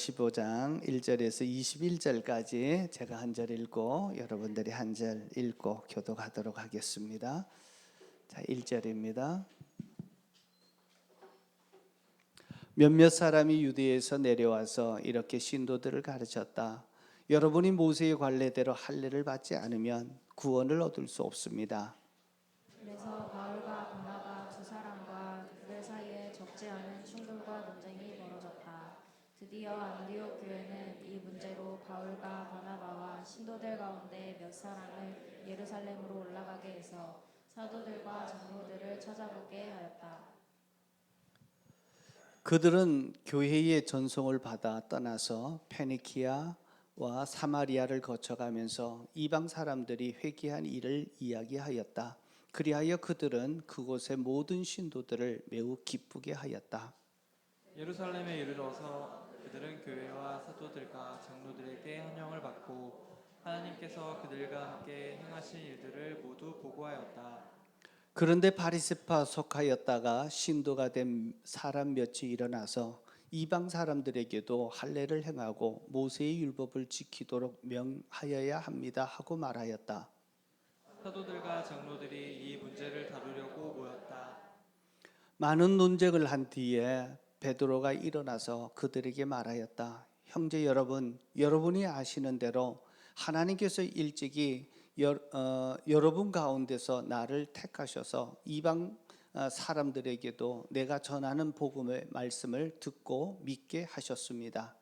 15장 1절에서 21절까지 제가 한 절 읽고 여러분들이 한 절 읽고 교독하도록 하겠습니다. 자, 1절입니다. 몇몇 사람이 유대에서 내려와서 이렇게 신도들을 가르쳤다. 여러분이 모세의 관례대로 할례를 받지 않으면 구원을 얻을 수 없습니다. 그래서 바울과 바나바 두 사람과 그들 사이에 적지 않은 충돌과 논쟁이 벌어졌다. 드디어 안디옥 교회는 이 문제로 바울과 바나바와 신도들 가운데 몇 사람을 예루살렘으로 올라가게 해서 사도들과 장로들을 찾아보게 하였다. 그들은 교회의 전송을 받아 떠나서 페니키아와 사마리아를 거쳐가면서 이방 사람들이 회개한 일을 이야기하였다. 그리하여 그들은 그곳의 모든 신도들을 매우 기쁘게 하였다. 예루살렘에 이르러서 그들은 교회와 사도들과 장로들에게 환영을 받고 하나님께서 그들과 함께 행하신 일들을 모두 보고하였다. 그런데 바리새파 속하였다가 신도가 된 사람 몇이 일어나서 이방 사람들에게도 할례를 행하고 모세의 율법을 지키도록 명하여야 합니다 하고 말하였다. 사도들과 장로들이 이 문제를 다루려고 모였다. 많은 논쟁을 한 뒤에 베드로가 일어나서 그들에게 말하였다. 형제 여러분, 여러분이 아시는 대로 하나님께서 일찍이 여러분 가운데서 나를 택하셔서 이방 사람들에게도 내가 전하는 복음의 말씀을 듣고 믿게 하셨습니다.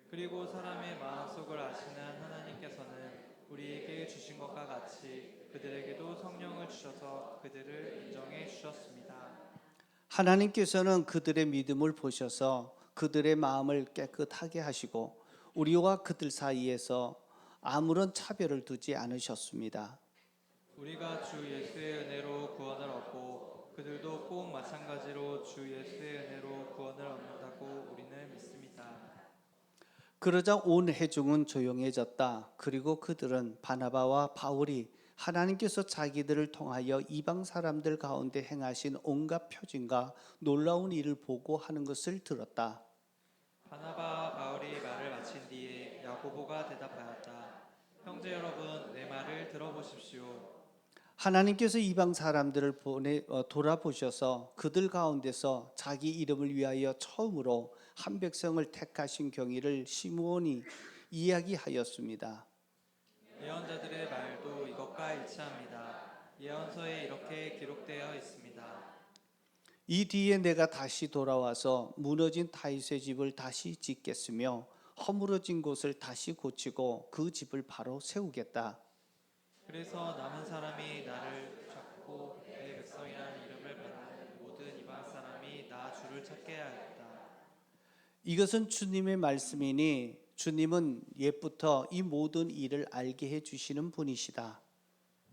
그리고 사람의 마음속을 아시는 하나님께서는 우리에게 주신 것과 같이 그들에게도 성령을 주셔서 그들을 인정해 주셨습니다. 하나님께서는 그들의 믿음을 보셔서 그들의 마음을 깨끗하게 하시고 우리와 그들 사이에서 아무런 차별을 두지 않으셨습니다. 우리가 주 예수의 은혜로 구원을 얻고 그들도 꼭 마찬가지로 주 예수의 은혜로 구원을 얻는다고 우리는 믿습니다. 그러자 온 회중은 조용해졌다. 그리고 그들은 바나바와 바울이 하나님께서 자기들을 통하여 이방 사람들 가운데 행하신 온갖 표징과 놀라운 일을 보고 하는 것을 들었다. 바나바와 바울이 말을 마친 뒤에 야고보가 대답하였다. 형제 여러분, 내 말을 들어보십시오. 하나님께서 이방 사람들을 돌아보셔서 그들 가운데서 자기 이름을 위하여 처음으로 한 백성을 택하신 경위를 시므온이 이야기하였습니다. 예언자들의 말도 이것과 일치합니다. 예언서에 이렇게 기록되어 있습니다. 이 뒤에 내가 다시 돌아와서 무너진 다윗의 집을 다시 짓겠으며 허물어진 곳을 다시 고치고 그 집을 바로 세우겠다. 그래서 남은 사람이 나를 찾고 내 백성이라는 이름을 받는 모든 이방 사람이 나 주를 찾게 하였다. 이것은 주님의 말씀이니 주님은 옛부터 이 모든 일을 알게 해주시는 분이시다.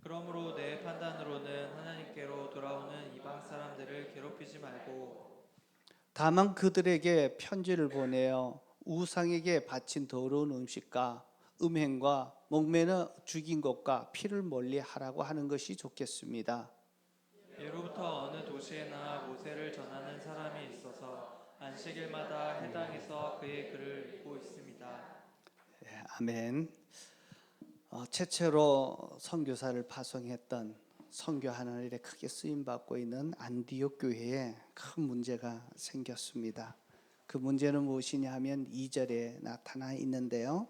그러므로 내 판단으로는 하나님께로 돌아오는 이방 사람들을 괴롭히지 말고 다만 그들에게 편지를 보내어 우상에게 바친 더러운 음식과 음행과 목매어 죽인 것과 피를 멀리 하라고 하는 것이 좋겠습니다. 예로부터 어느 도시에나 모세를 전하는 사람이 있어서 안식일마다 해당에서 그의 글을 읽고 있습니다. 아멘. 최초로 선교사를 파송했던 선교하는 일에 크게 쓰임 받고 있는 안디옥 교회에 큰 문제가 생겼습니다. 그 문제는 무엇이냐 하면 2절에 나타나 있는데요.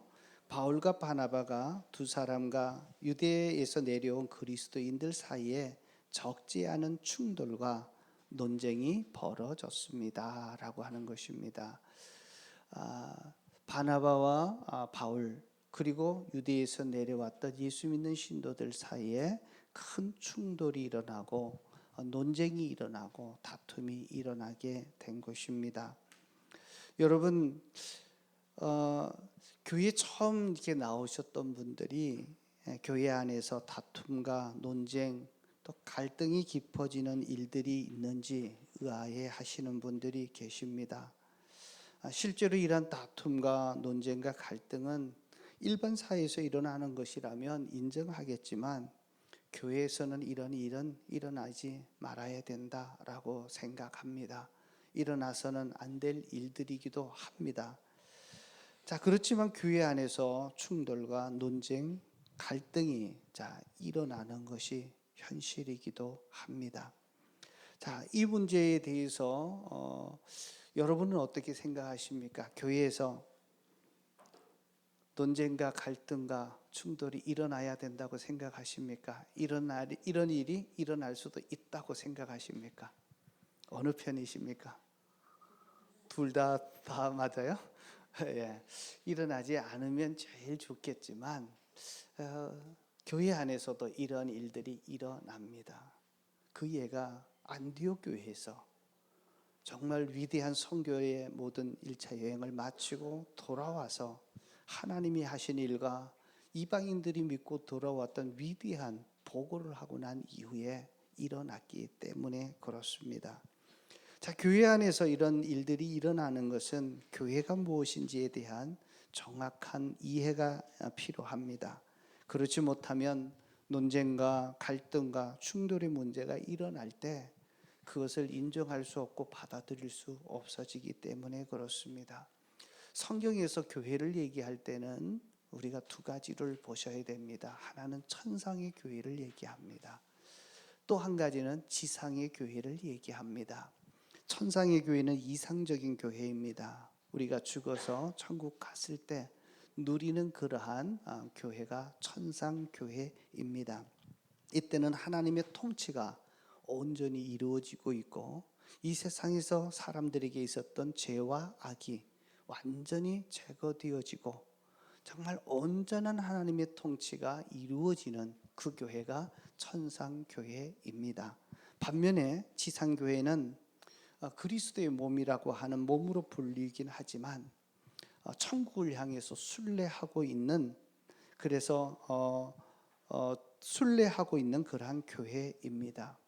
바울과 바나바가 두 사람과 유대에서 내려온 그리스도인들 사이에 적지 않은 충돌과 논쟁이 벌어졌습니다. 라고 하는 것입니다. 바나바와 바울 그리고 유대에서 내려왔던 예수 믿는 신도들 사이에 큰 충돌이 일어나고 논쟁이 일어나고 다툼이 일어나게 된 것입니다. 여러분 교회 처음 이렇게 나오셨던 분들이 교회 안에서 다툼과 논쟁 또 갈등이 깊어지는 일들이 있는지 의아해 하시는 분들이 계십니다. 실제로 이러한 다툼과 논쟁과 갈등은 일반 사회에서 일어나는 것이라면 인정하겠지만 교회에서는 이런 일은 일어나지 말아야 된다라고 생각합니다. 일어나서는 안 될 일들이기도 합니다. 자, 그렇지만 교회 안에서 충돌과 논쟁, 갈등이 일어나는 것이 현실이기도 합니다. 자, 이 문제에 대해서 여러분은 어떻게 생각하십니까? 교회에서 논쟁과 갈등과 충돌이 일어나야 된다고 생각하십니까? 이런 일이 일어날 수도 있다고 생각하십니까? 어느 편이십니까? 둘 다 맞아요? 예, 일어나지 않으면 제일 좋겠지만 교회 안에서도 이런 일들이 일어납니다. 그 예가 안디옥 교회에서 정말 위대한 선교의 모든 1차 여행을 마치고 돌아와서 하나님이 하신 일과 이방인들이 믿고 돌아왔던 위대한 보고를 하고 난 이후에 일어났기 때문에 그렇습니다. 자, 교회 안에서 이런 일들이 일어나는 것은 교회가 무엇인지에 대한 정확한 이해가 필요합니다. 그렇지 못하면 논쟁과 갈등과 충돌의 문제가 일어날 때 그것을 인정할 수 없고 받아들일 수 없어지기 때문에 그렇습니다. 성경에서 교회를 얘기할 때는 우리가 두 가지를 보셔야 됩니다. 하나는 천상의 교회를 얘기합니다. 또 한 가지는 지상의 교회를 얘기합니다. 천상의 교회는 이상적인 교회입니다. 우리가 죽어서 천국 갔을 때 누리는 그러한 교회가 천상 교회입니다. 이때는 하나님의 통치가 온전히 이루어지고 있고 이 세상에서 사람들에게 있었던 죄와 악이 완전히 제거되어지고 정말 온전한 하나님의 통치가 이루어지는 그 교회가 천상 교회입니다. 반면에 지상 교회는 그리스도의 몸이라고 하는 몸으로 불리긴 하지만 천국을 향해서 순례하고 있는 그래서 순례하고 있는 그러한 교회입니다.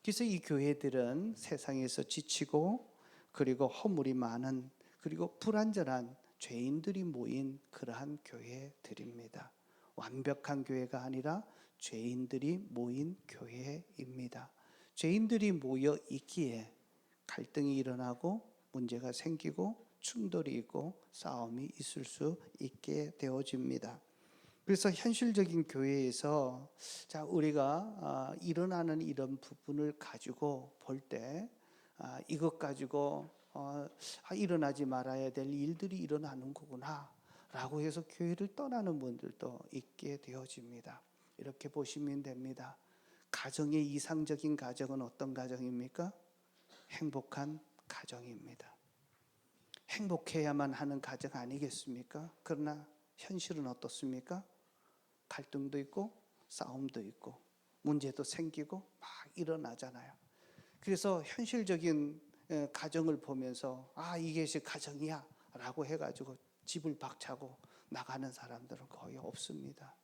그래서 이 교회들은 세상에서 지치고 그리고 허물이 많은 그리고 불완전한 죄인들이 모인 그러한 교회들입니다. 완벽한 교회가 아니라 죄인들이 모인 교회입니다. 죄인들이 모여 있기에 갈등이 일어나고 문제가 생기고 충돌이 있고 싸움이 있을 수 있게 되어집니다. 그래서 현실적인 교회에서 우리가 일어나는 이런 부분을 가지고 볼 때 이것 가지고 일어나지 말아야 될 일들이 일어나는 거구나 라고 해서 교회를 떠나는 분들도 있게 되어집니다. 이렇게 보시면 됩니다. 가정의 이상적인 가정은 어떤 가정입니까? 행복한 가정입니다. 행복해야만 하는 가정 아니겠습니까? 그러나 현실은 어떻습니까? 갈등도 있고 싸움도 있고 문제도 생기고 막 일어나잖아요. 그래서 현실적인 가정을 보면서 이게 가정이야 라고 해가지고 집을 박차고 나가는 사람들은 거의 없습니다.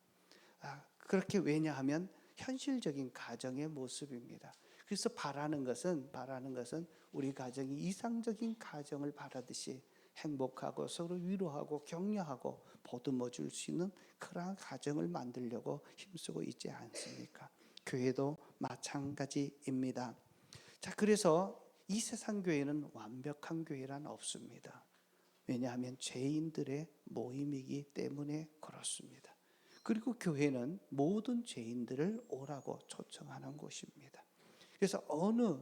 그렇게 왜냐하면 현실적인 가정의 모습입니다. 그래서 바라는 것은 우리 가정이 이상적인 가정을 바라듯이 행복하고 서로 위로하고 격려하고 보듬어 줄 수 있는 그러한 가정을 만들려고 힘쓰고 있지 않습니까? 교회도 마찬가지입니다. 자, 그래서 이 세상 교회는 완벽한 교회란 없습니다. 왜냐하면 죄인들의 모임이기 때문에 그렇습니다. 그리고 교회는 모든 죄인들을 오라고 초청하는 곳입니다. 그래서 어느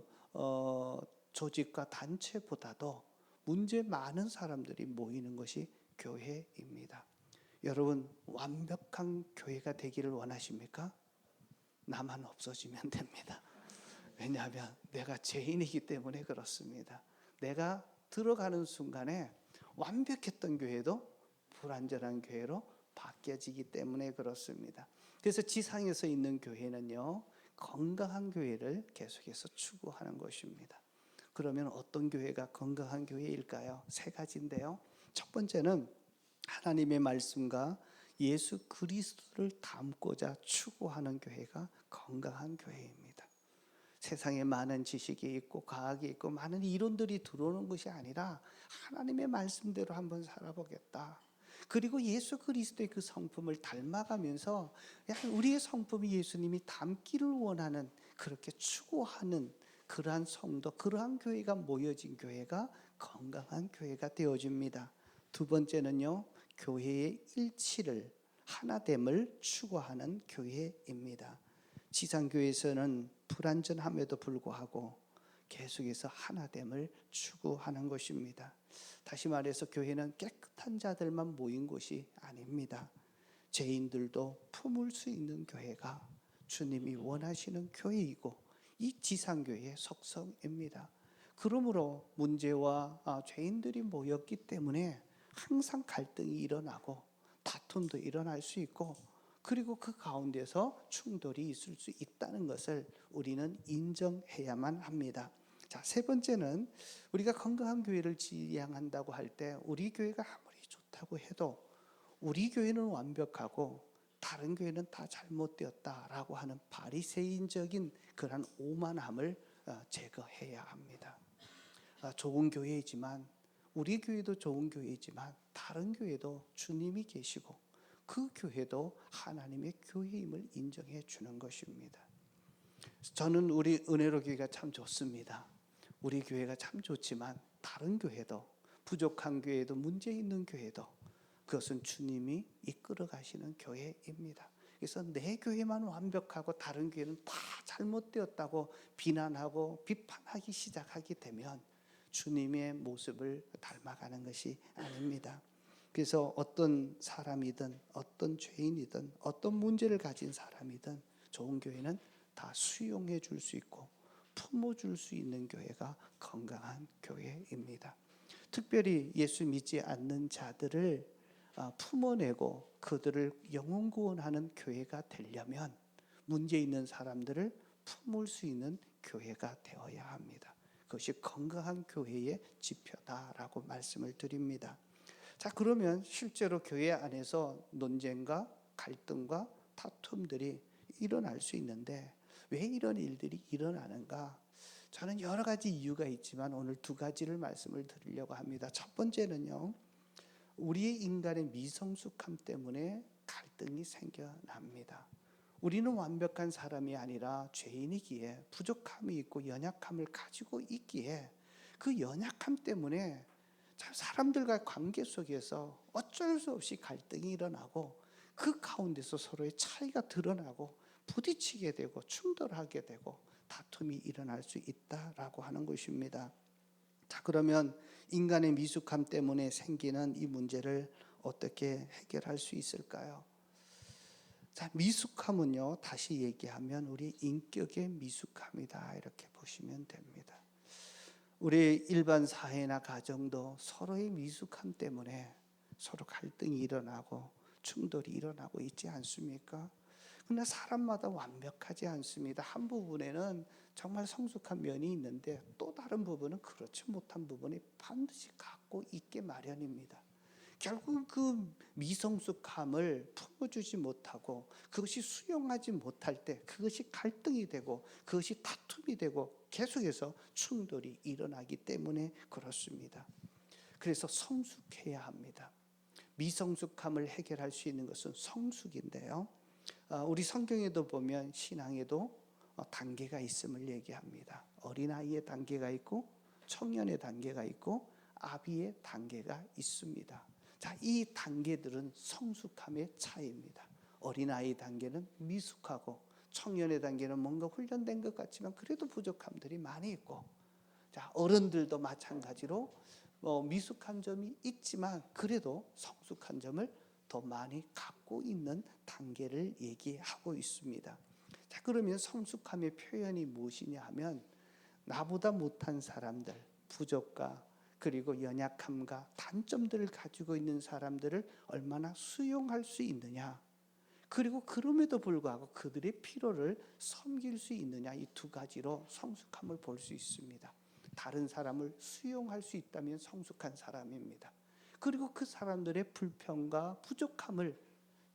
조직과 단체보다도 문제 많은 사람들이 모이는 것이 교회입니다. 여러분, 완벽한 교회가 되기를 원하십니까? 나만 없어지면 됩니다. 왜냐하면 내가 죄인이기 때문에 그렇습니다. 내가 들어가는 순간에 완벽했던 교회도 불완전한 교회로 바뀌어지기 때문에 그렇습니다. 그래서 지상에서 있는 교회는요, 건강한 교회를 계속해서 추구하는 것입니다. 그러면 어떤 교회가 건강한 교회일까요? 세 가지인데요. 첫 번째는 하나님의 말씀과 예수 그리스도를 담고자 추구하는 교회가 건강한 교회입니다. 세상에 많은 지식이 있고 과학이 있고 많은 이론들이 들어오는 것이 아니라 하나님의 말씀대로 한번 살아보겠다. 그리고 예수 그리스도의 그 성품을 닮아가면서 우리의 성품이 예수님이 닮기를 원하는 그렇게 추구하는 그러한 성도, 그러한 교회가 모여진 교회가 건강한 교회가 되어집니다. 두 번째는요, 교회의 일치를, 하나됨을 추구하는 교회입니다. 지상교회에서는 불완전함에도 불구하고 계속해서 하나됨을 추구하는 것입니다. 다시 말해서 교회는 깨끗한 자들만 모인 곳이 아닙니다. 죄인들도 품을 수 있는 교회가 주님이 원하시는 교회이고 이 지상교회의 속성입니다. 그러므로 문제와 죄인들이 모였기 때문에 항상 갈등이 일어나고 다툼도 일어날 수 있고, 그리고 그 가운데서 충돌이 있을 수 있다는 것을 우리는 인정해야만 합니다. 자, 세 번째는 우리가 건강한 교회를 지향한다고 할 때 우리 교회가 아무리 좋다고 해도 우리 교회는 완벽하고 다른 교회는 다 잘못되었다라고 하는 바리새인적인 그런 오만함을 제거해야 합니다. 좋은 교회이지만, 우리 교회도 좋은 교회이지만 다른 교회도 주님이 계시고 그 교회도 하나님의 교회임을 인정해 주는 것입니다. 저는 우리 은혜로 교회가 참 좋습니다. 우리 교회가 참 좋지만 다른 교회도, 부족한 교회도, 문제 있는 교회도 그것은 주님이 이끌어 가시는 교회입니다. 그래서 내 교회만 완벽하고 다른 교회는 다 잘못되었다고 비난하고 비판하기 시작하게 되면 주님의 모습을 닮아가는 것이 아닙니다. 그래서 어떤 사람이든 어떤 죄인이든 어떤 문제를 가진 사람이든 좋은 교회는 다 수용해 줄 수 있고 품어줄 수 있는 교회가 건강한 교회입니다. 특별히 예수 믿지 않는 자들을 품어내고 그들을 영혼 구원하는 교회가 되려면 문제 있는 사람들을 품을 수 있는 교회가 되어야 합니다. 그것이 건강한 교회의 지표다라고 말씀을 드립니다. 자, 그러면 실제로 교회 안에서 논쟁과 갈등과 다툼들이 일어날 수 있는데 왜 이런 일들이 일어나는가? 저는 여러 가지 이유가 있지만 오늘 두 가지를 말씀을 드리려고 합니다. 첫 번째는요, 우리의 인간의 미성숙함 때문에 갈등이 생겨납니다. 우리는 완벽한 사람이 아니라 죄인이기에 부족함이 있고 연약함을 가지고 있기에 그 연약함 때문에 사람들과 관계 속에서 어쩔 수 없이 갈등이 일어나고 그 가운데서 서로의 차이가 드러나고 부딪히게 되고 충돌하게 되고 다툼이 일어날 수 있다라고 하는 것입니다. 자, 그러면 인간의 미숙함 때문에 생기는 이 문제를 어떻게 해결할 수 있을까요? 자, 미숙함은요, 다시 얘기하면 우리 인격의 미숙함이다 이렇게 보시면 됩니다. 우리 일반 사회나 가정도 서로의 미숙함 때문에 서로 갈등이 일어나고 충돌이 일어나고 있지 않습니까? 그러나 사람마다 완벽하지 않습니다. 한 부분에는 정말 성숙한 면이 있는데 또 다른 부분은 그렇지 못한 부분이 반드시 갖고 있게 마련입니다. 결국은 그 미성숙함을 품어주지 못하고 그것이 수용하지 못할 때 그것이 갈등이 되고 그것이 다툼이 되고 계속해서 충돌이 일어나기 때문에 그렇습니다. 그래서 성숙해야 합니다. 미성숙함을 해결할 수 있는 것은 성숙인데요, 우리 성경에도 보면 신앙에도 단계가 있음을 얘기합니다. 어린아이의 단계가 있고 청년의 단계가 있고 아비의 단계가 있습니다. 자, 이 단계들은 성숙함의 차이입니다. 어린아이 단계는 미숙하고 청년의 단계는 뭔가 훈련된 것 같지만 그래도 부족함들이 많이 있고, 자, 어른들도 마찬가지로 미숙한 점이 있지만 그래도 성숙한 점을 더 많이 갖고 있는 단계를 얘기하고 있습니다. 자, 그러면 성숙함의 표현이 무엇이냐 하면 나보다 못한 사람들, 부족과 그리고 연약함과 단점들을 가지고 있는 사람들을 얼마나 수용할 수 있느냐, 그리고 그럼에도 불구하고 그들의 필요를 섬길 수 있느냐, 이 두 가지로 성숙함을 볼 수 있습니다. 다른 사람을 수용할 수 있다면 성숙한 사람입니다. 그리고 그 사람들의 불평과 부족함을,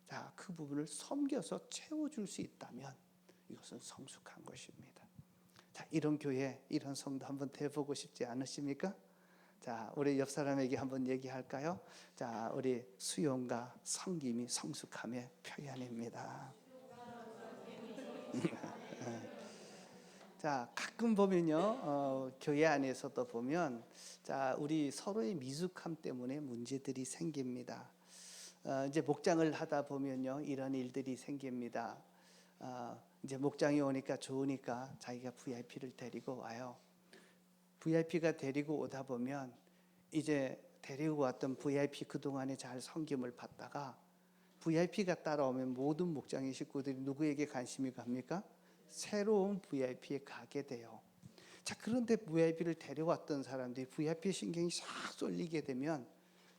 자, 그 부분을 섬겨서 채워줄 수 있다면 이것은 성숙한 것입니다. 자, 이런 교회, 이런 성도 한번 돼보고 싶지 않으십니까? 자, 우리 옆 사람에게 한번 얘기할까요? 자, 우리 수용과 섬김이 성숙함의 표현입니다. 자, 가끔 보면요, 교회 안에서도 보면, 자, 우리 서로의 미숙함 때문에 문제들이 생깁니다. 이제 목장을 하다 보면요, 이런 일들이 생깁니다. 이제 목장이 오니까 좋으니까 자기가 VIP를 데리고 와요. VIP가 데리고 오다 보면 이제 데리고 왔던 VIP 그동안에 잘 섬김을 받다가 VIP가 따라오면 모든 목장의 식구들이 누구에게 관심이 갑니까? 새로운 VIP에 가게 돼요. 자, 그런데 VIP를 데려왔던 사람들이 VIP 신경이 싹 쏠리게 되면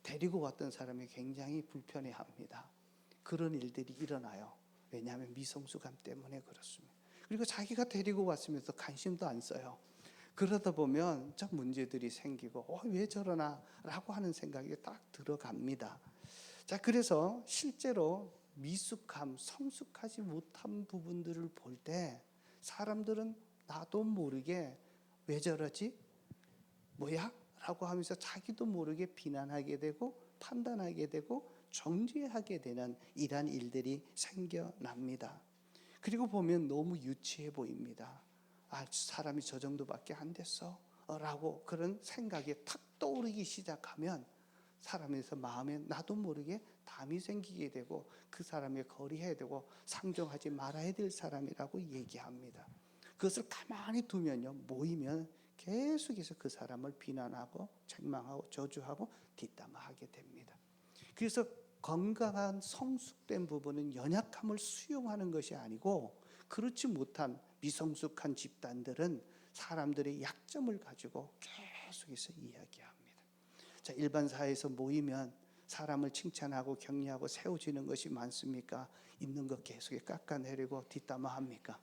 데리고 왔던 사람이 굉장히 불편해합니다. 그런 일들이 일어나요. 왜냐하면 미성숙함 때문에 그렇습니다. 그리고 자기가 데리고 왔으면서 관심도 안 써요. 그러다 보면 좀 문제들이 생기고 왜 저러나 라고 하는 생각이 딱 들어갑니다. 자, 그래서 실제로 미숙함, 성숙하지 못한 부분들을 볼 때 사람들은 나도 모르게 왜 저러지? 뭐야? 라고 하면서 자기도 모르게 비난하게 되고 판단하게 되고 정죄하게 되는 이러한 일들이 생겨납니다. 그리고 보면 너무 유치해 보입니다. 사람이 저 정도밖에 안 됐어 라고 그런 생각이 탁 떠오르기 시작하면 사람에서 마음에 나도 모르게 담이 생기게 되고 그 사람에 거리해야 되고 상종하지 말아야 될 사람이라고 얘기합니다. 그것을 가만히 두면요, 모이면 계속해서 그 사람을 비난하고 책망하고 저주하고 뒷담화하게 됩니다. 그래서 건강한 성숙된 부분은 연약함을 수용하는 것이 아니고 그렇지 못한 미성숙한 집단들은 사람들의 약점을 가지고 계속해서 이야기합니다. 자, 일반 사회에서 모이면 사람을 칭찬하고 격려하고 세워지는 것이 많습니까? 있는 것 계속 깎아내리고 뒷담화합니까?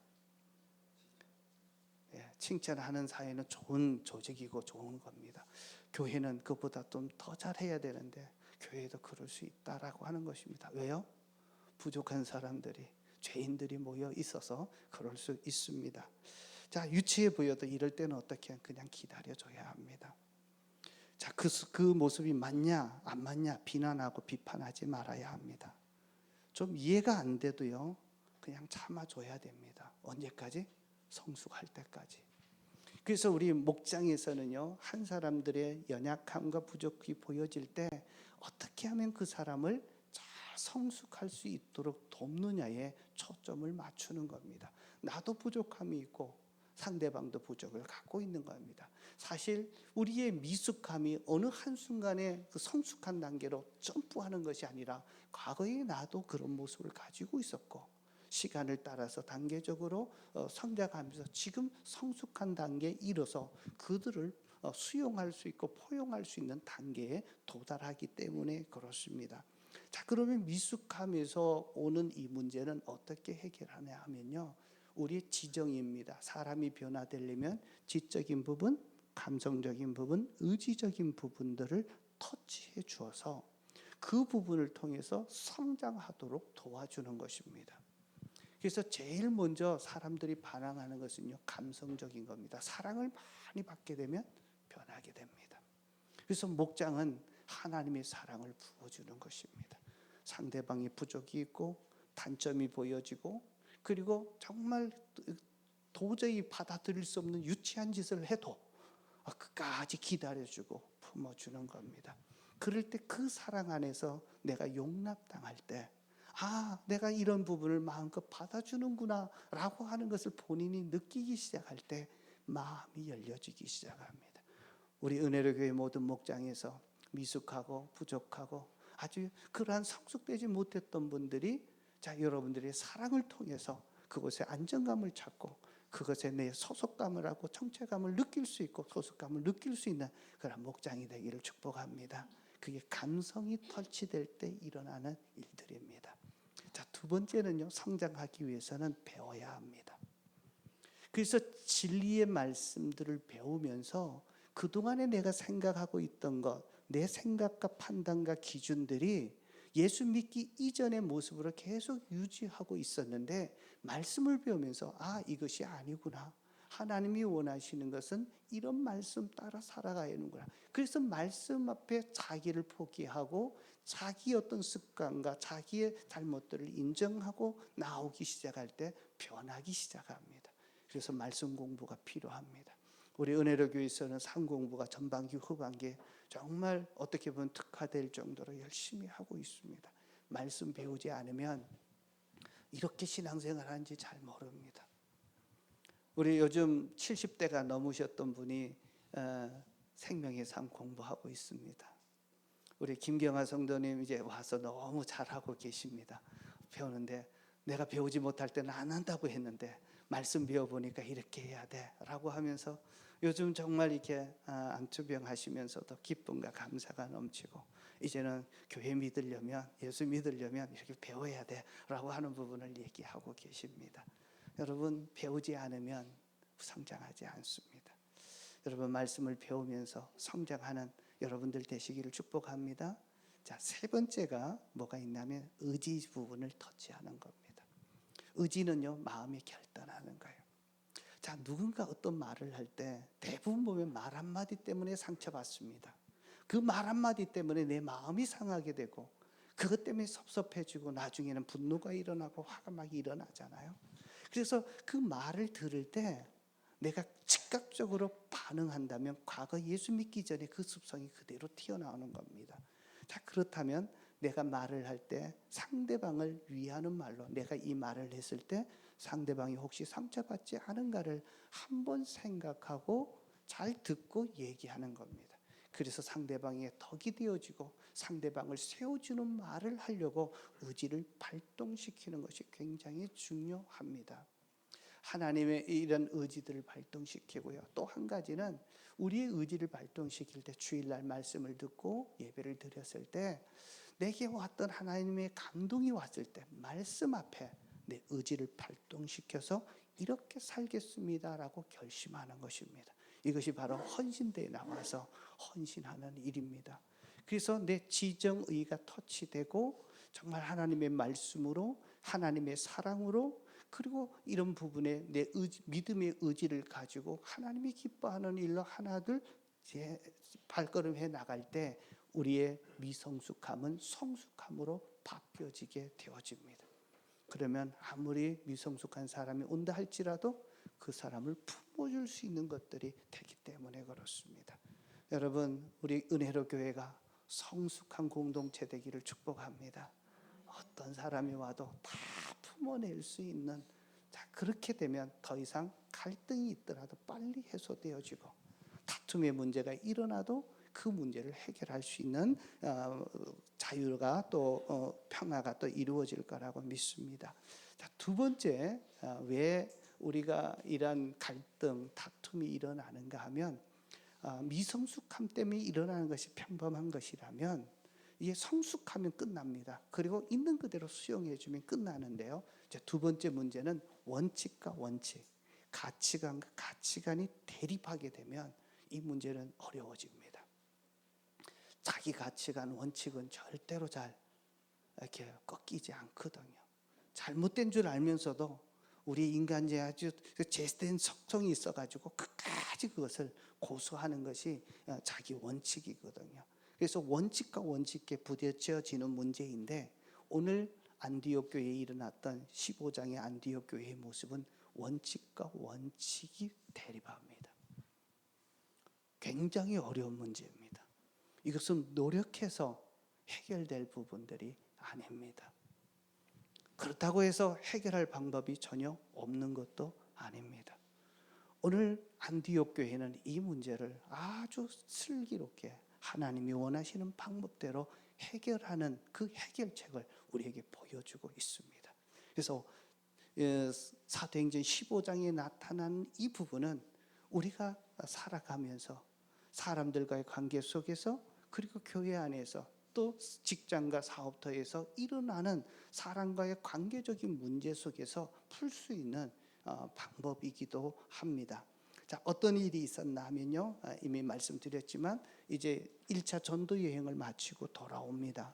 칭찬하는 사회는 좋은 조직이고 좋은 겁니다. 교회는 그보다 좀 더 잘해야 되는데 교회도 그럴 수 있다라고 하는 것입니다. 왜요? 부족한 사람들이, 죄인들이 모여 있어서 그럴 수 있습니다. 자, 유치해 보여도 이럴 때는 어떻게 그냥 기다려줘야 합니다. 자, 그 모습이 맞냐 안 맞냐 비난하고 비판하지 말아야 합니다. 좀 이해가 안 돼도요, 그냥 참아줘야 됩니다. 언제까지? 성숙할 때까지. 그래서 우리 목장에서는요, 한 사람들의 연약함과 부족이 보여질 때 어떻게 하면 그 사람을 잘 성숙할 수 있도록 돕느냐에 초점을 맞추는 겁니다. 나도 부족함이 있고 상대방도 부족을 갖고 있는 겁니다. 사실 우리의 미숙함이 어느 한순간에 그 성숙한 단계로 점프하는 것이 아니라 과거에 나도 그런 모습을 가지고 있었고 시간을 따라서 단계적으로 성장하면서 지금 성숙한 단계에 이르러서 그들을 수용할 수 있고 포용할 수 있는 단계에 도달하기 때문에 그렇습니다. 자, 그러면 미숙함에서 오는 이 문제는 어떻게 해결하냐 하면요, 우리의 지정입니다. 사람이 변화되려면 지적인 부분, 감성적인 부분, 의지적인 부분들을 터치해 주어서 그 부분을 통해서 성장하도록 도와주는 것입니다. 그래서 제일 먼저 사람들이 반항하는 것은요, 감성적인 겁니다. 사랑을 많이 받게 되면 변하게 됩니다. 그래서 목장은 하나님의 사랑을 부어주는 것입니다. 상대방의 부족이 있고 단점이 보여지고 그리고 정말 도저히 받아들일 수 없는 유치한 짓을 해도 끝까지 기다려주고 품어주는 겁니다. 그럴 때 그 사랑 안에서 내가 용납당할 때 내가 이런 부분을 마음껏 받아주는구나 라고 하는 것을 본인이 느끼기 시작할 때 마음이 열려지기 시작합니다. 우리 은혜로 교회 모든 목장에서 미숙하고 부족하고 아주 그러한 성숙되지 못했던 분들이 여러분들의 사랑을 통해서 그곳에 안정감을 찾고 그것에 내 소속감을 하고 정체감을 느낄 수 있고 소속감을 느낄 수 있는 그런 목장이 되기를 축복합니다. 그게 감성이 터치될 때 일어나는 일들입니다. 자, 두 번째는요, 성장하기 위해서는 배워야 합니다. 그래서 진리의 말씀들을 배우면서 그동안에 내가 생각하고 있던 것, 내 생각과 판단과 기준들이 예수 믿기 이전의 모습으로 계속 유지하고 있었는데 말씀을 배우면서 이것이 아니구나. 하나님이 원하시는 것은 이런 말씀 따라 살아가야 하는구나. 그래서 말씀 앞에 자기를 포기하고 자기 어떤 습관과 자기의 잘못들을 인정하고 나오기 시작할 때 변하기 시작합니다. 그래서 말씀 공부가 필요합니다. 우리 은혜로 교회에서는 상 공부가 전반기 후반기에 정말 어떻게 보면 특화될 정도로 열심히 하고 있습니다. 말씀 배우지 않으면 이렇게 신앙생활 하는지 잘 모릅니다. 우리 요즘 70대가 넘으셨던 분이 생명의 삶 공부하고 있습니다. 우리 김경아 성도님 이제 와서 너무 잘하고 계십니다. 배우는데 내가 배우지 못할 때는 안 한다고 했는데 말씀 배워보니까 이렇게 해야 돼 라고 하면서 요즘 정말 이렇게 안투병 하시면서도 기쁨과 감사가 넘치고 이제는 교회 믿으려면, 예수 믿으려면 이렇게 배워야 돼 라고 하는 부분을 얘기하고 계십니다. 여러분, 배우지 않으면 성장하지 않습니다. 여러분, 말씀을 배우면서 성장하는 여러분들 되시기를 축복합니다. 자, 세 번째가 뭐가 있냐면 의지 부분을 터치하는 겁니다. 의지는요, 마음이 결단하는 거예요. 자, 누군가 어떤 말을 할 때 대부분 보면 말 한마디 때문에 상처받습니다. 그 말 한마디 때문에 내 마음이 상하게 되고 그것 때문에 섭섭해지고 나중에는 분노가 일어나고 화가 막 일어나잖아요. 그래서 그 말을 들을 때 내가 즉각적으로 반응한다면 과거 예수 믿기 전에 그 습성이 그대로 튀어나오는 겁니다. 자, 그렇다면 내가 말을 할 때 상대방을 위하는 말로 내가 이 말을 했을 때 상대방이 혹시 상처받지 않은가를 한번 생각하고 잘 듣고 얘기하는 겁니다. 그래서 상대방의 덕이 되어지고 상대방을 세워주는 말을 하려고 의지를 발동시키는 것이 굉장히 중요합니다. 하나님의 이런 의지들을 발동시키고요. 또 한 가지는 우리의 의지를 발동시킬 때 주일날 말씀을 듣고 예배를 드렸을 때 내게 왔던 하나님의 감동이 왔을 때 말씀 앞에 내 의지를 발동시켜서 이렇게 살겠습니다라고 결심하는 것입니다. 이것이 바로 헌신대에 나와서 헌신하는 일입니다. 그래서 내 지정의가 터치되고 정말 하나님의 말씀으로 하나님의 사랑으로 그리고 이런 부분에 내 믿음의 의지를 가지고 하나님이 기뻐하는 일로 하나둘 발걸음해 나갈 때 우리의 미성숙함은 성숙함으로 바뀌어지게 되어집니다. 그러면 아무리 미성숙한 사람이 온다 할지라도 그 사람을 품어줄 수 있는 것들이 되기 때문에 그렇습니다. 여러분, 우리 은혜로 교회가 성숙한 공동체 되기를 축복합니다. 어떤 사람이 와도 다 품어낼 수 있는, 자, 그렇게 되면 더 이상 갈등이 있더라도 빨리 해소되어지고 다툼의 문제가 일어나도 그 문제를 해결할 수 있는 자유가 또 평화가 또 이루어질 거라고 믿습니다. 자, 두 번째, 왜 우리가 이런 갈등, 다툼이 일어나는가 하면 미성숙함 때문에 일어나는 것이 평범한 것이라면 이게 성숙하면 끝납니다. 그리고 있는 그대로 수용해주면 끝나는데요. 두 번째 문제는 원칙과 원칙, 가치관과 가치관이 대립하게 되면 이 문제는 어려워집니다. 자기 가치관, 원칙은 절대로 잘 이렇게 꺾이지 않거든요. 잘못된 줄 알면서도 우리 인간의 아주 제스된 속성이 있어가지고 끝까지 그것을 고수하는 것이 자기 원칙이거든요. 그래서 원칙과 원칙에 부딪혀지는 문제인데 오늘 안디옥 교회에 일어났던 15장의 안디옥 교회의 모습은 원칙과 원칙이 대립합니다. 굉장히 어려운 문제입니다. 이것은 노력해서 해결될 부분들이 아닙니다. 그렇다고 해서 해결할 방법이 전혀 없는 것도 아닙니다. 오늘 안디옥 교회는 이 문제를 아주 슬기롭게 하나님이 원하시는 방법대로 해결하는 그 해결책을 우리에게 보여주고 있습니다. 그래서 사도행전 15장에 나타난 이 부분은 우리가 살아가면서 사람들과의 관계 속에서 그리고 교회 안에서 또 직장과 사업터에서 일어나는 사람과의 관계적인 문제 속에서 풀 수 있는 방법이기도 합니다. 자, 어떤 일이 있었나 하면요, 이미 말씀드렸지만 이제 1차 전도 여행을 마치고 돌아옵니다.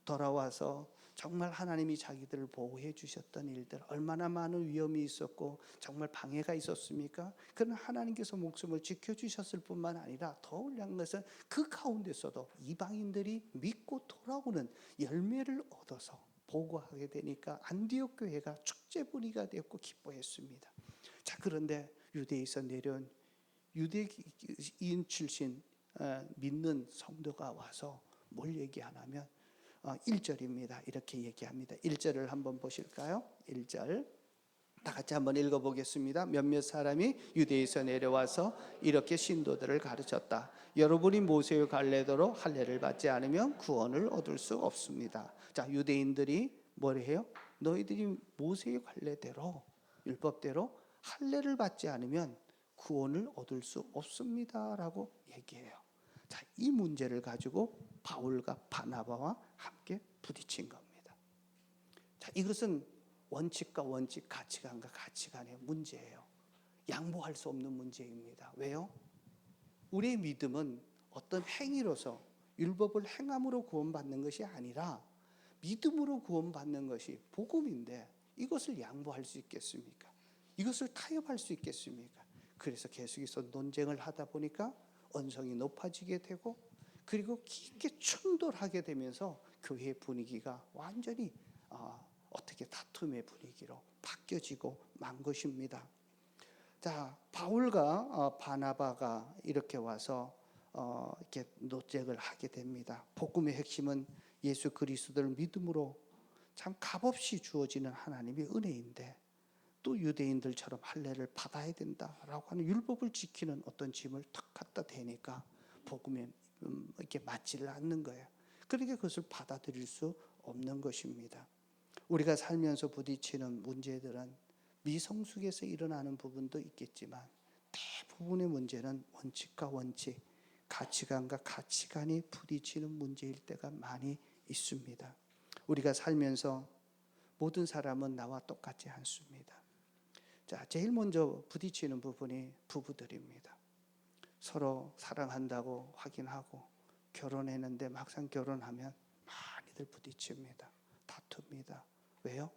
돌아와서 정말 하나님이 자기들을 보호해 주셨던 일들, 얼마나 많은 위험이 있었고 정말 방해가 있었습니까? 그러나 하나님께서 목숨을 지켜주셨을 뿐만 아니라 더 중요한 것은 그 가운데서도 이방인들이 믿고 돌아오는 열매를 얻어서 보고하게 되니까 안디옥 교회가 축제 분위기가 되었고 기뻐했습니다. 자, 그런데 유대에서 내려온 유대인 출신 믿는 성도가 와서 뭘 얘기하냐면 1절입니다. 이렇게 얘기합니다. 1절을 한번 보실까요? 1절 다 같이 한번 읽어보겠습니다. 몇몇 사람이 유대에서 내려와서 이렇게 신도들을 가르쳤다. 여러분이 모세의 관례대로 할례를 받지 않으면 구원을 얻을 수 없습니다. 자, 유대인들이 뭐를 해요? 너희들이 모세의 관례대로 율법대로 할례를 받지 않으면 구원을 얻을 수 없습니다라고 얘기해요. 자, 이 문제를 가지고 바울과 바나바와 함께 부딪힌 겁니다. 자, 이것은 원칙과 원칙, 가치관과 가치관의 문제예요. 양보할 수 없는 문제입니다. 왜요? 우리의 믿음은 어떤 행위로서 율법을 행함으로 구원받는 것이 아니라 믿음으로 구원받는 것이 복음인데 이것을 양보할 수 있겠습니까? 이것을 타협할 수 있겠습니까? 그래서 계속해서 논쟁을 하다 보니까 언성이 높아지게 되고 그리고 깊게 충돌하게 되면서 교회의 분위기가 완전히 어떻게 다툼의 분위기로 바뀌어지고 만 것입니다. 자, 바울과 바나바가 이렇게 와서 이렇게 논쟁을 하게 됩니다. 복음의 핵심은 예수 그리스도를 믿음으로 참 값없이 주어지는 하나님의 은혜인데 또 유대인들처럼 할례를 받아야 된다라고 하는 율법을 지키는 어떤 짐을 탁 갖다 대니까 복음에 이렇게 맞지를 않는 거예요. 그러니까 그것을 받아들일 수 없는 것입니다. 우리가 살면서 부딪히는 문제들은 미성숙에서 일어나는 부분도 있겠지만 대부분의 문제는 원칙과 원칙, 가치관과 가치관이 부딪히는 문제일 때가 많이 있습니다. 우리가 살면서 모든 사람은 나와 똑같지 않습니다. 자, 제일 먼저 부딪히는 부분이 부부들입니다. 서로 사랑한다고 확인하고 결혼했는데 막상 결혼하면 많이들 부딪힙니다. 다툽니다. 왜요?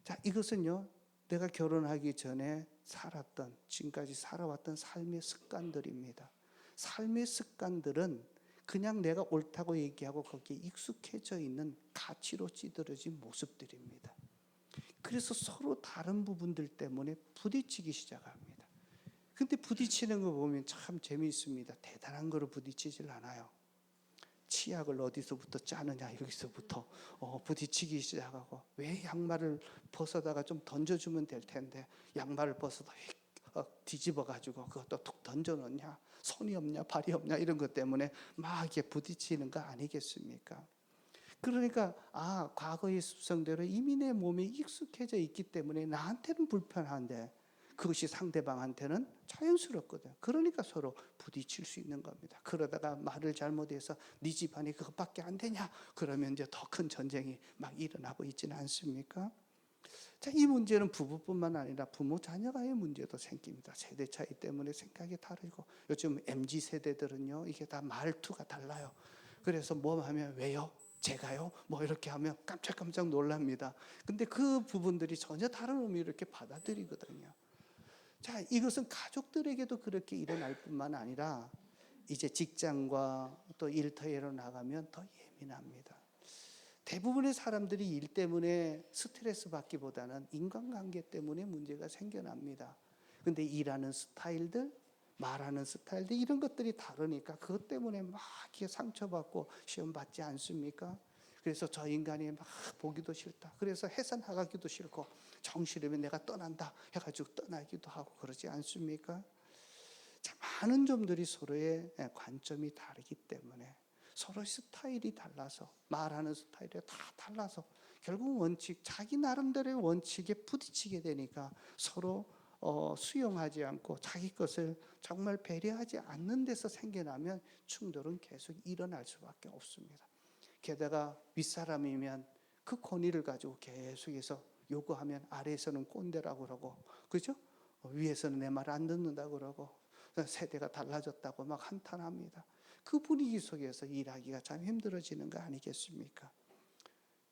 자, 이것은요, 내가 결혼하기 전에 살았던, 지금까지 살아왔던 삶의 습관들입니다. 삶의 습관들은 그냥 내가 옳다고 얘기하고 거기에 익숙해져 있는 가치로 찌들어진 모습들입니다. 그래서 서로 다른 부분들 때문에 부딪히기 시작합니다. 근데 부딪히는 거 보면 참 재미있습니다. 대단한 거로 부딪히질 않아요. 치약을 어디서부터 짜느냐 여기서부터 부딪히기 시작하고 왜 양말을 벗어다가 좀 던져주면 될 텐데 양말을 벗어다 뒤집어 가지고 그것도 툭 던져 놓냐, 손이 없냐 발이 없냐 이런 것 때문에 막 이렇게 부딪히는 거 아니겠습니까? 그러니까 과거의 습성대로 이미 내 몸에 익숙해져 있기 때문에 나한테는 불편한데 그것이 상대방한테는 자연스럽거든. 그러니까 서로 부딪힐 수 있는 겁니다. 그러다가 말을 잘못해서 네 집안이 그것밖에 안 되냐? 그러면 이제 더 큰 전쟁이 막 일어나고 있지는 않습니까? 자, 이 문제는 부부뿐만 아니라 부모 자녀가의 문제도 생깁니다. 세대 차이 때문에 생각이 다르고 요즘 MZ 세대들은요 이게 다 말투가 달라요. 그래서 뭐 하면 왜요? 제가요? 뭐 이렇게 하면 깜짝깜짝 놀랍니다. 근데 그 부분들이 전혀 다른 의미로 이렇게 받아들이거든요. 자, 이것은 가족들에게도 그렇게 일어날 뿐만 아니라 이제 직장과 또 일터로 나가면 더 예민합니다. 대부분의 사람들이 일 때문에 스트레스 받기보다는 인간관계 때문에 문제가 생겨납니다. 근데 일하는 스타일들, 말하는 스타일들 이런 것들이 다르니까 그것 때문에 막 이렇게 상처받고 시험 받지 않습니까? 그래서 저 인간이 막 보기도 싫다. 그래서 회사 나가기도 싫고 정시르면 내가 떠난다 해가지고 떠나기도 하고 그러지 않습니까? 자, 많은 점들이 서로의 관점이 다르기 때문에 서로 스타일이 달라서 말하는 스타일이 다 달라서 결국 원칙, 자기 나름대로의 원칙에 부딪히게 되니까 서로 수용하지 않고 자기 것을 정말 배려하지 않는 데서 생겨나면 충돌은 계속 일어날 수밖에 없습니다. 게다가 윗사람이면 그 권위를 가지고 계속해서 요구하면 아래에서는 꼰대라고 그러고, 그죠? 위에서는 내 말 안 듣는다고 그러고, 세대가 달라졌다고 막 한탄합니다. 그 분위기 속에서 일하기가 참 힘들어지는 거 아니겠습니까?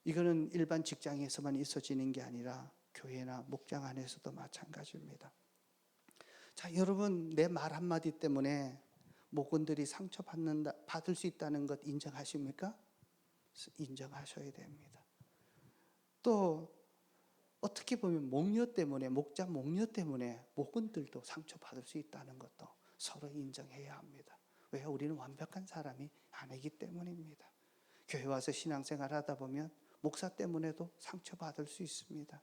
이거는 일반 직장에서만 있어지는 게 아니라 교회나 목장 안에서도 마찬가지입니다. 자, 여러분, 내 말 한마디 때문에 목원들이 받을 수 있다는 것 인정하십니까? 인정하셔야 됩니다. 또 어떻게 보면 목장 목녀 때문에 목원들도 상처받을 수 있다는 것도 서로 인정해야 합니다. 왜? 우리는 완벽한 사람이 아니기 때문입니다. 교회 와서 신앙생활 하다 보면 목사 때문에도 상처받을 수 있습니다.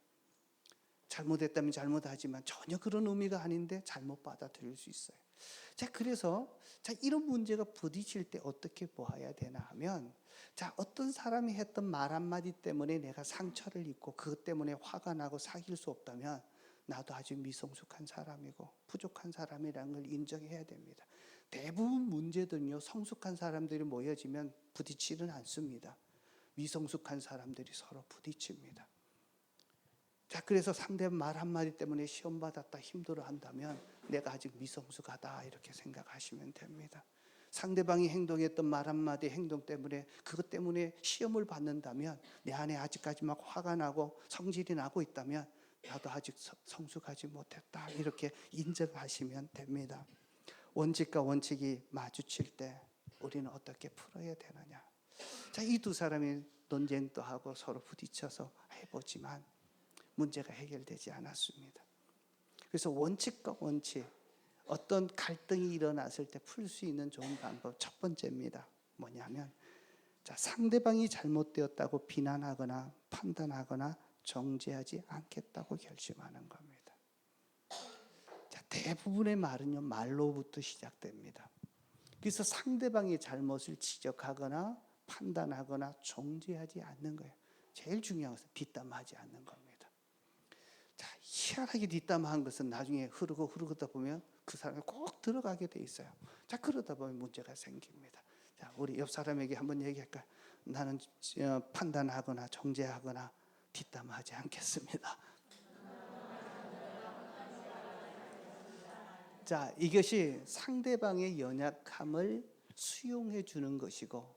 잘못했다면 잘못하지만 전혀 그런 의미가 아닌데 잘못 받아들일 수 있어요. 자, 그래서 이런 문제가 부딪힐 때 어떻게 보아야 되나 하면, 어떤 사람이 했던 말 한마디 때문에 내가 상처를 입고 그것 때문에 화가 나고 사귈 수 없다면 나도 아주 미성숙한 사람이고 부족한 사람이라는 걸 인정해야 됩니다. 대부분 문제들은요, 성숙한 사람들이 모여지면 부딪히는 않습니다. 미성숙한 사람들이 서로 부딪힙니다. 그래서 상대 말 한마디 때문에 시험 받았다 힘들어 한다면 내가 아직 미성숙하다 이렇게 생각하시면 됩니다. 상대방이 행동했던 말 한마디 행동 때문에 그것 때문에 시험을 받는다면 내 안에 아직까지 막 화가 나고 성질이 나고 있다면 나도 아직 성숙하지 못했다 이렇게 인정하시면 됩니다. 원칙과 원칙이 마주칠 때 우리는 어떻게 풀어야 되느냐. 이 두 사람이 논쟁도 하고 서로 부딪혀서 해보지만 문제가 해결되지 않았습니다. 그래서 원칙과 원칙, 어떤 갈등이 일어났을 때 풀 수 있는 좋은 방법 첫 번째입니다. 뭐냐면 상대방이 잘못되었다고 비난하거나 판단하거나 정죄하지 않겠다고 결심하는 겁니다. 대부분의 말은요, 말로부터 시작됩니다. 그래서 상대방의 잘못을 지적하거나 판단하거나 정죄하지 않는 거예요. 제일 중요한 것은 뒷담화하지 않는 겁니다. 희한하게 뒷담화한 것은 나중에 흐르다 보면 그 사람이 꼭 들어가게 돼 있어요. 그러다 보면 문제가 생깁니다. 우리 옆 사람에게 한번 얘기할까요? 나는 판단하거나 정죄하거나 뒷담화하지 않겠습니다. 이것이 상대방의 연약함을 수용해 주는 것이고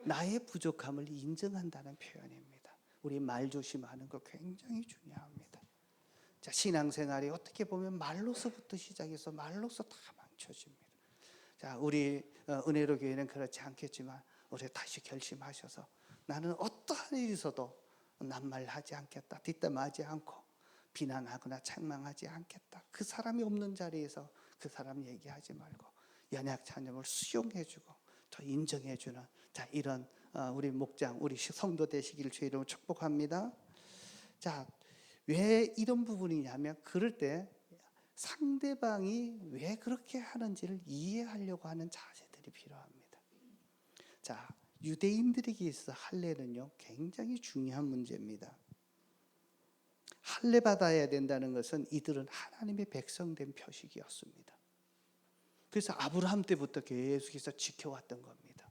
나의 부족함을 인정한다는 표현입니다. 우리 말 조심하는 거 굉장히 중요합니다. 신앙생활이 어떻게 보면 말로서부터 시작해서 말로서 다 망쳐집니다. 우리 은혜로 교회는 그렇지 않겠지만 우리 다시 결심하셔서 나는 어떠한 일이 있어도 낱말하지 않겠다. 뒷담화하지 않고 비난하거나 책망하지 않겠다. 그 사람이 없는 자리에서 그 사람 얘기하지 말고 연약한 점을 수용해주고 더 인정해주는 이런 우리 목장, 우리 성도 되시기를 주의 이름으로 축복합니다. 왜 이런 부분이냐면 그럴 때 상대방이 왜 그렇게 하는지를 이해하려고 하는 자세들이 필요합니다. 유대인들에게 있어 할례는요, 굉장히 중요한 문제입니다. 할례 받아야 된다는 것은 이들은 하나님의 백성된 표식이었습니다. 그래서 아브라함 때부터 계속해서 지켜왔던 겁니다.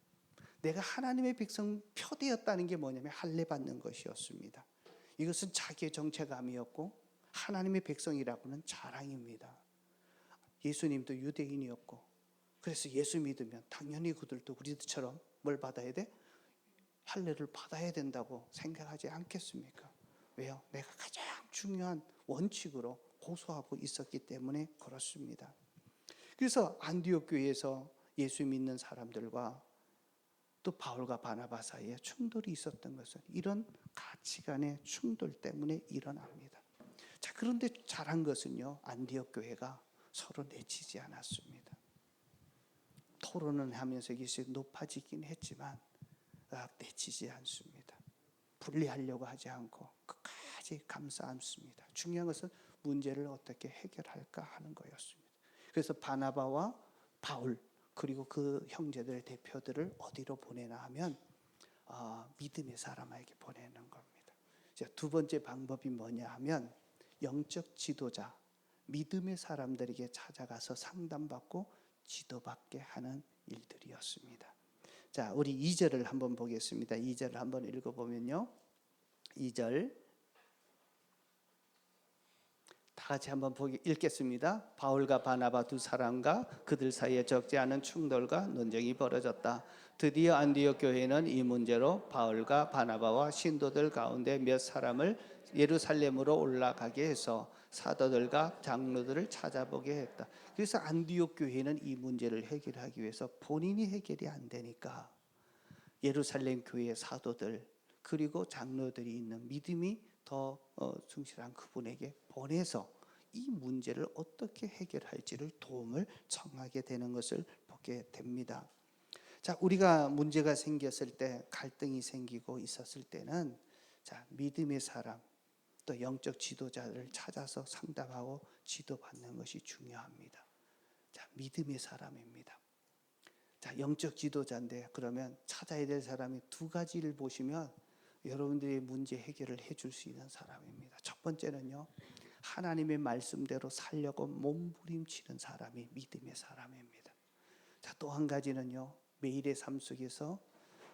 내가 하나님의 백성 표되었다는 게 뭐냐면 할례 받는 것이었습니다. 이것은 자기의 정체감이었고 하나님의 백성이라고는 자랑입니다. 예수님도 유대인이었고 그래서 예수 믿으면 당연히 그들도 우리들처럼 뭘 받아야 돼? 할례를 받아야 된다고 생각하지 않겠습니까? 왜요? 내가 가장 중요한 원칙으로 고수하고 있었기 때문에 그렇습니다. 그래서 안디옥 교회에서 예수 믿는 사람들과 또 바울과 바나바 사이에 충돌이 있었던 것은 이런 가치관의 충돌 때문에 일어납니다. 그런데 잘한 것은요, 안디옥 교회가 서로 내치지 않았습니다. 토론은 하면서 이것이 높아지긴 했지만 내치지 않습니다. 분리하려고 하지 않고 끝까지 감싸 안습니다. 중요한 것은 문제를 어떻게 해결할까 하는 거였습니다. 그래서 바나바와 바울 그리고 그 형제들의 대표들을 어디로 보내나 하면 믿음의 사람에게 보내는 겁니다. 두 번째 방법이 뭐냐 하면 영적 지도자, 믿음의 사람들에게 찾아가서 상담받고 지도받게 하는 일들이었습니다. 우리 2절을 한번 보겠습니다. 2절을 한번 읽어보면요. 2절 다 같이 한번 읽겠습니다. 바울과 바나바 두 사람과 그들 사이에 적지 않은 충돌과 논쟁이 벌어졌다. 드디어 안디옥 교회는 이 문제로 바울과 바나바와 신도들 가운데 몇 사람을 예루살렘으로 올라가게 해서 사도들과 장로들을 찾아보게 했다. 그래서 안디옥 교회는 이 문제를 해결하기 위해서 본인이 해결이 안 되니까 예루살렘 교회의 사도들 그리고 장로들이 있는 믿음이 더 충실한 그분에게 보내서 이 문제를 어떻게 해결할지를 도움을 청하게 되는 것을 보게 됩니다. 자, 우리가 문제가 생겼을 때, 갈등이 생기고 있었을 때는 자, 믿음의 사람, 또 영적 지도자를 찾아서 상담하고 지도받는 것이 중요합니다. 자, 믿음의 사람입니다. 자, 영적 지도자인데 그러면 찾아야 될 사람이 두 가지를 보시면 여러분들의 문제 해결을 해줄 수 있는 사람입니다. 첫 번째는요, 하나님의 말씀대로 살려고 몸부림치는 사람이 믿음의 사람입니다. 자, 또 한 가지는요, 매일의 삶 속에서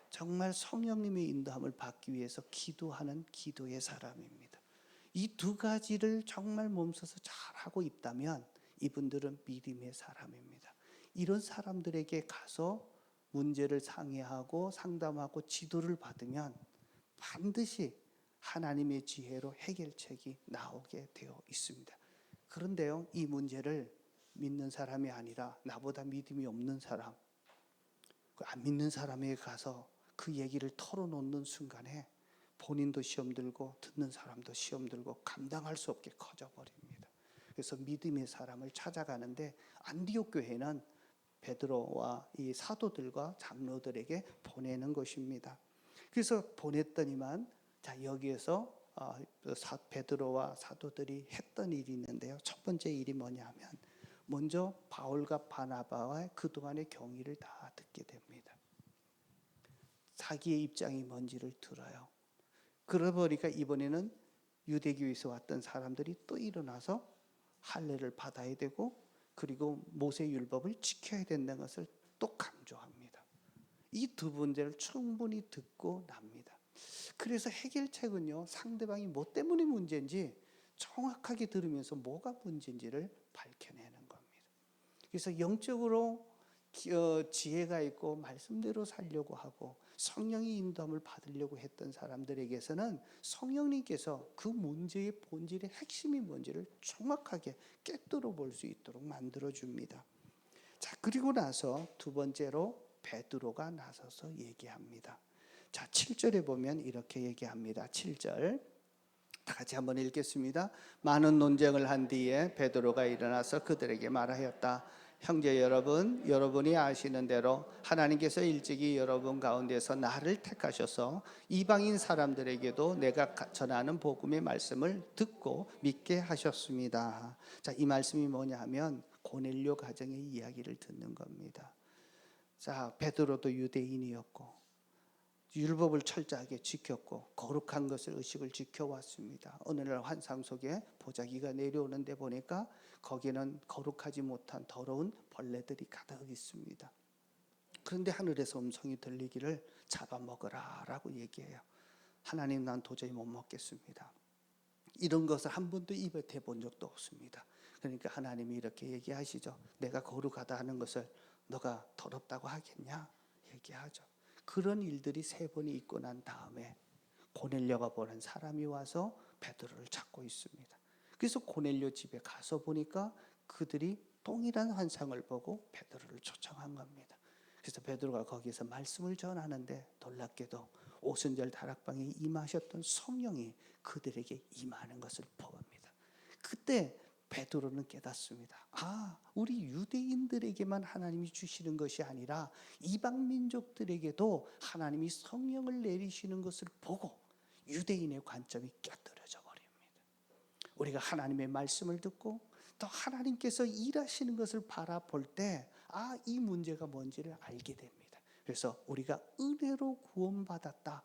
정말 성령님의 인도함을 받기 위해서 기도하는 기도의 사람입니다. 이 두 가지를 정말 몸서서 잘하고 있다면 이분들은 믿음의 사람입니다. 이런 사람들에게 가서 문제를 상의하고 상담하고 지도를 받으면 반드시 하나님의 지혜로 해결책이 나오게 되어 있습니다. 그런데요, 이 문제를 믿는 사람이 아니라 나보다 믿음이 없는 사람, 안 믿는 사람에게 가서 그 얘기를 털어놓는 순간에 본인도 시험 들고 듣는 사람도 시험 들고 감당할 수 없게 커져버립니다. 그래서 믿음의 사람을 찾아가는데 안디옥 교회는 베드로와 이 사도들과 장로들에게 보내는 것입니다. 그래서 보냈더니만 자, 여기에서 베드로와 사도들이 했던 일이 있는데요. 첫 번째 일이 뭐냐면 먼저 바울과 바나바와의 그동안의 경위를 다 듣게 됩니다. 자기의 입장이 뭔지를 들어요. 그러다 보니까 이번에는 유대교에서 왔던 사람들이 또 일어나서 할례를 받아야 되고 그리고 모세율법을 지켜야 된다는 것을 또 강조합니다. 이 두 문제를 충분히 듣고 납니다. 그래서 해결책은요, 상대방이 뭐 때문에 문제인지 정확하게 들으면서 뭐가 문제인지를 밝혀내는 겁니다. 그래서 영적으로 지혜가 있고 말씀대로 살려고 하고 성령의 인도함을 받으려고 했던 사람들에게서는 성령님께서 그 문제의 본질의 핵심이 뭔지를 정확하게 꿰뚫어 볼 수 있도록 만들어줍니다. 자, 그리고 나서 두 번째로 베드로가 나서서 얘기합니다. 자, 7절에 보면 이렇게 얘기합니다. 7절 다 같이 한번 읽겠습니다. 많은 논쟁을 한 뒤에 베드로가 일어나서 그들에게 말하였다. 형제 여러분, 여러분이 아시는 대로 하나님께서 일찍이 여러분 가운데서 나를 택하셔서 이방인 사람들에게도 내가 전하는 복음의 말씀을 듣고 믿게 하셨습니다. 자, 이 말씀이 뭐냐 하면 고넬료 가정의 이야기를 듣는 겁니다. 자, 베드로도 유대인이었고 율법을 철저하게 지켰고 거룩한 것을 의식을 지켜왔습니다. 어느 날 환상 속에 보자기가 내려오는데 보니까 거기에는 거룩하지 못한 더러운 벌레들이 가득 있습니다. 그런데 하늘에서 음성이 들리기를 잡아먹으라 라고 얘기해요. 하나님, 난 도저히 못 먹겠습니다. 이런 것을 한 번도 입에 대본 적도 없습니다. 그러니까 하나님이 이렇게 얘기하시죠. 내가 거룩하다 하는 것을 너가 더럽다고 하겠냐? 얘기하죠. 그런 일들이 세 번이 있고 난 다음에 고넬료가 보낸 사람이 와서 베드로를 찾고 있습니다. 그래서 고넬료 집에 가서 보니까 그들이 동일한 환상을 보고 베드로를 초청한 겁니다. 그래서 베드로가 거기서 말씀을 전하는데 놀랍게도 오순절 다락방에 임하셨던 성령이 그들에게 임하는 것을 봅니다. 그때 베드로는 깨닫습니다. 아, 우리 유대인들에게만 하나님이 주시는 것이 아니라 이방 민족들에게도 하나님이 성령을 내리시는 것을 보고 유대인의 관점이 깨뜨려져 버립니다. 우리가 하나님의 말씀을 듣고 또 하나님께서 일하시는 것을 바라볼 때 아, 이 문제가 뭔지를 알게 됩니다. 그래서 우리가 은혜로 구원받았다.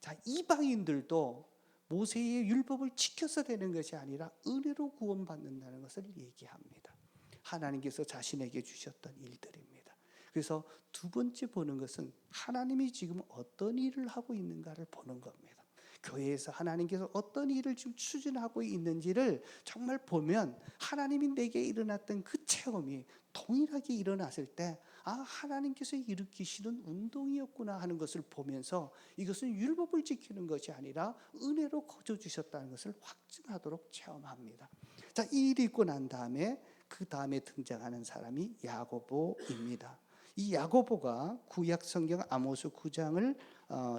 자, 이방인들도 모세의 율법을 지켜서 되는 것이 아니라 은혜로 구원받는다는 것을 얘기합니다. 하나님께서 자신에게 주셨던 일들입니다. 그래서 두 번째 보는 것은 하나님이 지금 어떤 일을 하고 있는가를 보는 겁니다. 교회에서 하나님께서 어떤 일을 지금 추진하고 있는지를 정말 보면 하나님이 내게 일어났던 그 체험이 동일하게 일어났을 때 아, 하나님께서 일으키시는 운동이었구나 하는 것을 보면서 이것은 율법을 지키는 것이 아니라 은혜로 거저 주셨다는 것을 확증하도록 체험합니다. 자, 이 일이 있고 난 다음에 그 다음에 등장하는 사람이 야고보입니다. 이 야고보가 구약 성경 아모스 9장을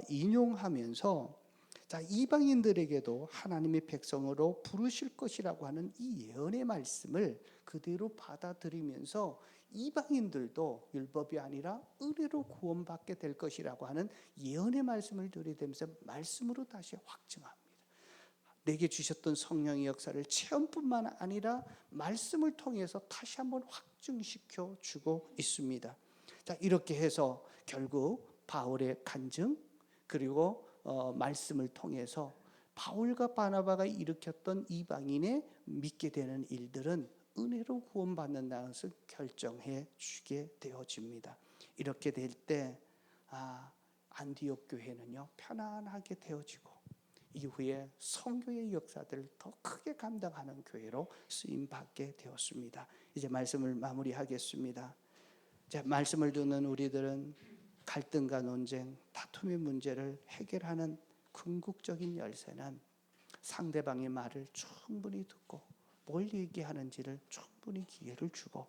인용하면서 자, 이방인들에게도 하나님의 백성으로 부르실 것이라고 하는 이 예언의 말씀을 그대로 받아들이면서 이방인들도 율법이 아니라 은혜로 구원받게 될 것이라고 하는 예언의 말씀을 들이대면서 말씀으로 다시 확증합니다. 내게 주셨던 성령의 역사를 체험뿐만 아니라 말씀을 통해서 다시 한번 확증시켜 주고 있습니다. 자, 이렇게 해서 결국 바울의 간증 그리고 말씀을 통해서 바울과 바나바가 일으켰던 이방인의 믿게 되는 일들은 은혜로 구원받는다는 것을 결정해 주게 되어집니다. 이렇게 될 때 안디옥 교회는요 편안하게 되어지고 이후에 선교의 역사들을 더 크게 감당하는 교회로 쓰임 받게 되었습니다. 이제 말씀을 마무리하겠습니다. 자, 말씀을 듣는 우리들은 갈등과 논쟁, 다툼의 문제를 해결하는 궁극적인 열쇠는 상대방의 말을 충분히 듣고 뭘 얘기하는지를 충분히 기회를 주고,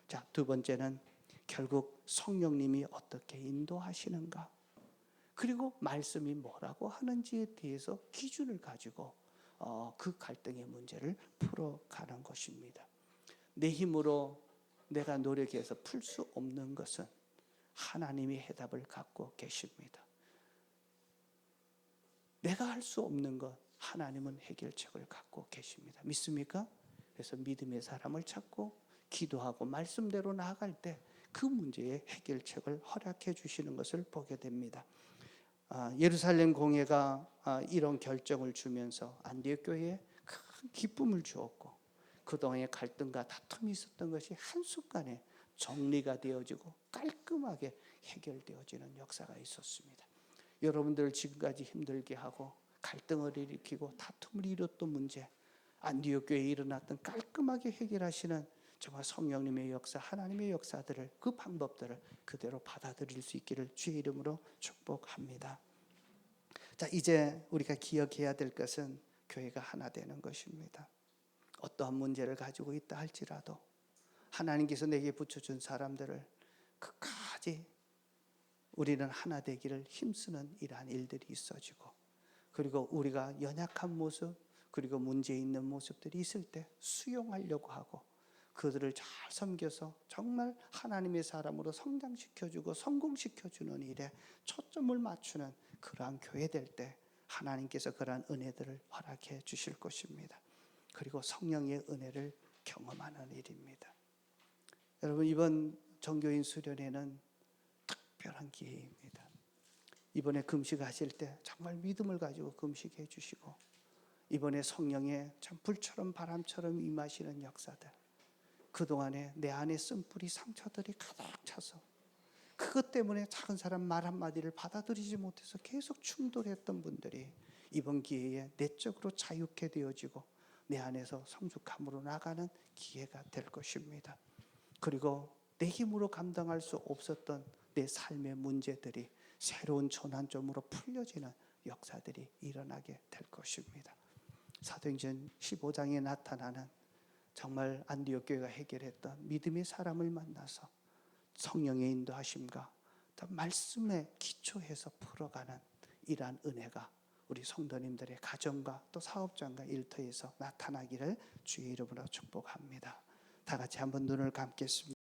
자, 두 번째는 결국 성령님이 어떻게 인도하시는가, 그리고 말씀이 뭐라고 하는지에 대해서 기준을 가지고 그 갈등의 문제를 풀어가는 것입니다. 내 힘으로 내가 노력해서 풀 수 없는 것은 하나님이 해답을 갖고 계십니다. 내가 할 수 없는 것 하나님은 해결책을 갖고 계십니다. 믿습니까? 그래서 믿음의 사람을 찾고 기도하고 말씀대로 나아갈 때 그 문제의 해결책을 허락해 주시는 것을 보게 됩니다. 예루살렘 공회가 이런 결정을 주면서 안디옥 교회에 큰 기쁨을 주었고, 그동안의 갈등과 다툼이 있었던 것이 한순간에 정리가 되어지고 깔끔하게 해결되어지는 역사가 있었습니다. 여러분들 지금까지 힘들게 하고 갈등을 일으키고 다툼을 이뤘던 문제, 안디옥 교회에 일어났던 깔끔하게 해결하시는 정말 성령님의 역사, 하나님의 역사들을, 그 방법들을 그대로 받아들일 수 있기를 주의 이름으로 축복합니다. 자, 이제 우리가 기억해야 될 것은 교회가 하나 되는 것입니다. 어떠한 문제를 가지고 있다 할지라도 하나님께서 내게 붙여준 사람들을 끝까지 우리는 하나 되기를 힘쓰는 이러한 일들이 있어지고, 그리고 우리가 연약한 모습 그리고 문제 있는 모습들이 있을 때 수용하려고 하고 그들을 잘 섬겨서 정말 하나님의 사람으로 성장시켜주고 성공시켜주는 일에 초점을 맞추는 그러한 교회 될 때 하나님께서 그러한 은혜들을 허락해 주실 것입니다. 그리고 성령의 은혜를 경험하는 일입니다. 여러분, 이번 종교인 수련회는 특별한 기회입니다. 이번에 금식하실 때 정말 믿음을 가지고 금식해 주시고, 이번에 성령의 참 불처럼 바람처럼 임하시는 역사들, 그동안에 내 안에 쓴뿌리 상처들이 가득 차서 그것 때문에 작은 사람 말 한마디를 받아들이지 못해서 계속 충돌했던 분들이 이번 기회에 내적으로 자유케 되어지고 내 안에서 성숙함으로 나가는 기회가 될 것입니다. 그리고 내 힘으로 감당할 수 없었던 내 삶의 문제들이 새로운 전환점으로 풀려지는 역사들이 일어나게 될 것입니다. 사도행전 15장에 나타나는 정말 안디옥 교회가 해결했던 믿음의 사람을 만나서 성령의 인도하심과 또 말씀에 기초해서 풀어가는 이러한 은혜가 우리 성도님들의 가정과 또 사업장과 일터에서 나타나기를 주의 이름으로 축복합니다. 다 같이 한번 눈을 감겠습니다.